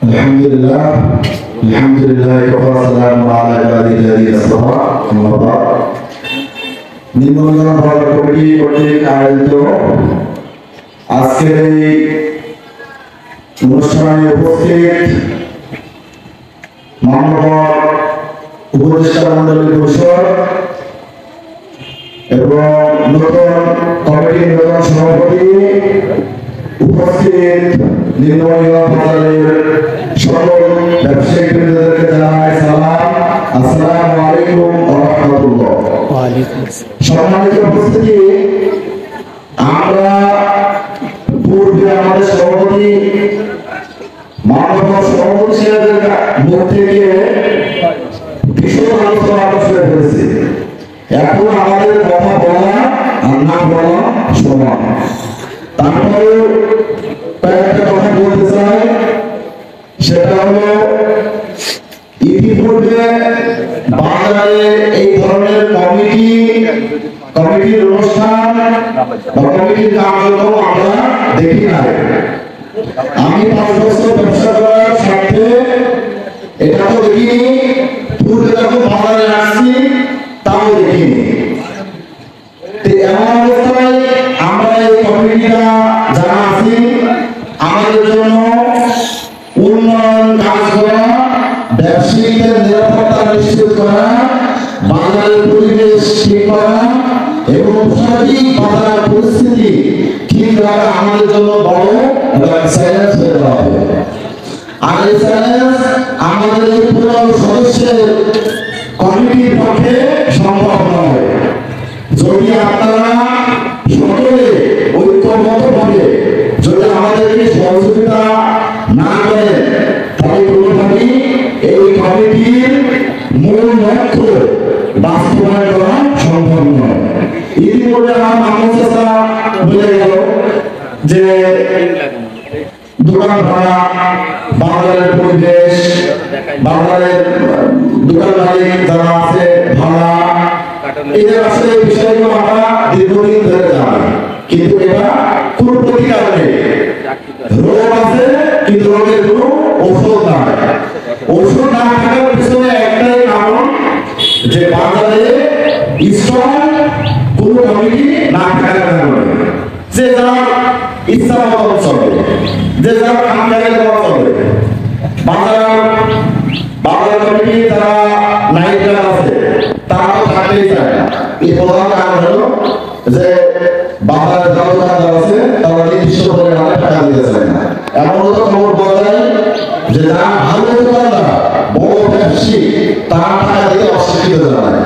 আলহামদুলিল্লাহ ওয়া আলা ইবাদিহি আসসালাম আম্মা বা'দ। নিম্নলিখিত বাজার কমিটি কর্তৃক আয়োজিত আজকের এই অনুষ্ঠানে উপস্থিত মাননীয় উপদেষ্টা মণ্ডলীর পরিষদ এবং নতুন কমিটির নতুন সভাপতি, উপস্থিত নিম্নলিখিত বাজারের সকল ব্যবসায়িক বৃন্দদেরকে জানাই সালাম, আসসালামু আলাইকুম ওয়া রাহমাতুল্লাহ। সম্মানিত উপস্থিতি, আমরা পূর্বে আমাদের সভাপতি মাননীয় সভাপতি সাহেবের মুখ থেকে ভীষণ আলোচনা শুরু করেছি। এখন আমাদের কথা বলা আর না বলা সমান। তারপরে কয়েকটা কথা বলতে চাই, সেটা হলো ইতিপূর্বে বাজারে এই ধরনের কমিটির অনুষ্ঠান বা কমিটির কার্যক্রম আমরা দেখি নাই। আমি 5 বছর ব্যবসা করার সাথে এটা তো দেখিনি, পূর্বে যখন বাজারে আসছি তাও দেখিনি। এমন অবস্থায় আমরা এই কমিটিটা যারা আছি, আমাদের জন্য উন্নয়ন কাজ করা, ব্যবসায়ীদের নিরাপত্তা নিশ্চিত করা, বাজারের পরিবেশ ঠিক করা এবং সার্বিক বাজার পরিস্থিতি ঠিক রাখা আমাদের জন্য বড় চ্যালেঞ্জ হয়ে যাবে। আর এই চ্যালেঞ্জ আমাদের এই পুরো সদস্যের কমিটির পক্ষে সম্ভব নয়। যদি আপনারা সকলে ঐক্যবদ্ধভাবে যদি আমাদেরকে সহযোগিতা না করেন, তাহলে কোনোভাবেই এই কমিটির মূল লক্ষ্য বাস্তবায়ন করা সম্ভব নয়। ইতিপূর্বে আমার মামুন চাচা বলে গেল যে দোকান ভাড়া, বাজারের পরিবেশ, বাজারের দোকান মালিক যারা আছে ভাড়া, এদের আসলে বিষয়গুলো আমরা দীর্ঘদিন ধরে জানি, কিন্তু এটা কোন প্রতিকার নেই। রোগ আছে কিন্তু রোগের কোনো ওষুধ নাই। ওষুধ না থাকার পিছনে একটাই কারণ, যে বাজারে স্টক কোনো কমিটি না থাকার কারণে যে যারা ইচ্ছা মতো চলে, যে যারা কাম করে চলে। বাজার কমিটি যারা নায়িকা আছে তারা থাকতেই চায় না। এই প্রধান কারণ হলো যে বাজারের দোকানদার আছে তারা নির্দিষ্ট পরিমাণে টাকা দিতে চায় না। এমন তো খবর পাওয়া যায় যে যারা ভালো দোকানদার, বড় ব্যবসায়ী, তারা টাকা দিতে অস্বীকৃত জানায়।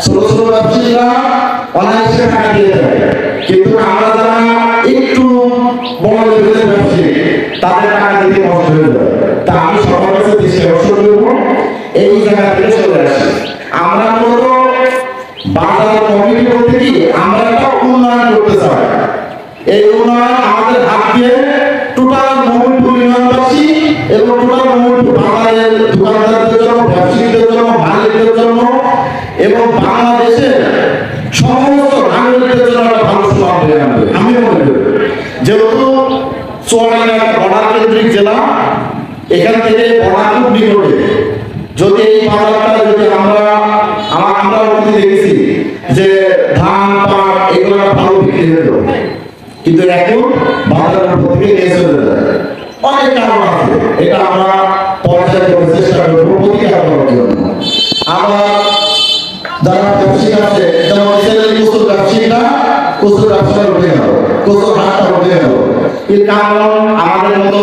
ছোট ছোট ব্যবসায়ীরা অনায়াসে টাকা দিয়ে দেয়, কিন্তু আমরা যারা একটু বড় লেভেলের ব্যবসায়ী তাদের টাকা দিতে কষ্ট হয়ে যায়। তা আমি সবার কাছে দৃষ্টি আকর্ষণ করবো, এই জায়গা থেকে চলে আসি। আমরা মূলত বাজার কমিটি বলতে কি, আমরা একটা উন্নয়ন করতে চাই। এই উন্নয়ন আমাদের হাত দিয়ে টোটাল মোহাম্মদপুর ইউনিয়নবাসী এবং টোটাল মোহাম্মদপুর বাজারের দোকানদারদের জন্য, ব্যবসায়ীদের জন্য, মালিকদের জন্য এবং বাংলাদেশের সমস্ত নাগরিকদের জন্য একটা ভালো সমাজ হয়ে আনবে। আমি মনে করি যেহেতু চুয়াডাঙ্গা বর্ডার কেন্দ্রিক জেলা, এখান থেকে বর্ডার খুব নিকটে। যদি এই বাজারটা যদি আমরা দেখেছি যে ধান, পাট এগুলো ভালো বিক্রি হতো, কিন্তু এখন বাজারের প্রতি নিয়ে চলে যায়। অনেক কারণ আছে, এটা আমরা পর্যায়ে চেষ্টা করবো প্রতিকার করার জন্য। আবার যারা ব্যবসায়ী আছে, যেমন কচুর ব্যবসায়ীরা কচুর ব্যবসা উঠে গেল, কচুর হাটটা উঠে গেল। এর কারণ আমাদের মতো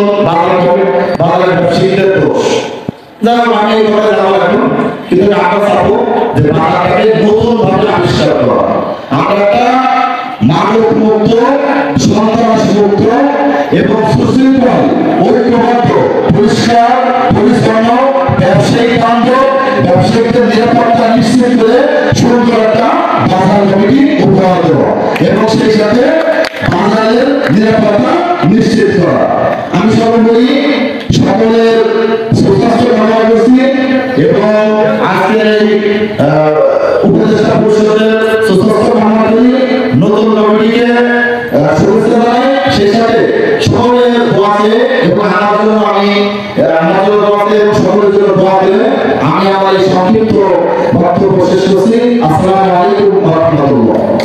বাজারের ব্যবসায়ীদের দোষ। যারা আমি এই কথা জানা এখন, কিন্তু আমরা চাবো যে বাজারটাকে নতুন ভাবে আবিষ্কার করা। আমরা একটা মাদক মুক্ত, সন্ত্রাস মুক্ত এবং সুশৃঙ্খল, ঐক্যবদ্ধ, পরিষ্কার পরিচ্ছন্ন, ব্যবসায়িক বান্ধব, ব্যবসায়ীদের নিরাপত্তা নিশ্চিত করে সুন্দর একটা বাজার কমিটি উপহার দেওয়া এবং সেই সাথে বাজারের নিরাপত্তা নিশ্চিত করা। আমি সর্বোপরি সকলের সুস্বাস্থ্য কামনা করছি এবং আজকের এই উপদেষ্টা পরিষদের সুস্বাস্থ্য কামনা করি। নতুন কমিটিকে শুভেচ্ছা জানাই, সেই সাথে সকলের দোয়া চেয়ে এবং আমার জন্য আমি আমাদের দোয়াতে এবং সকলের জন্য দোয়া দিলে আমি আমার এই সংক্ষিপ্ত বক্তব্য শেষ করছি। আসসালামু আলাইকুম ওয়া রাহমাতুল্লাহ।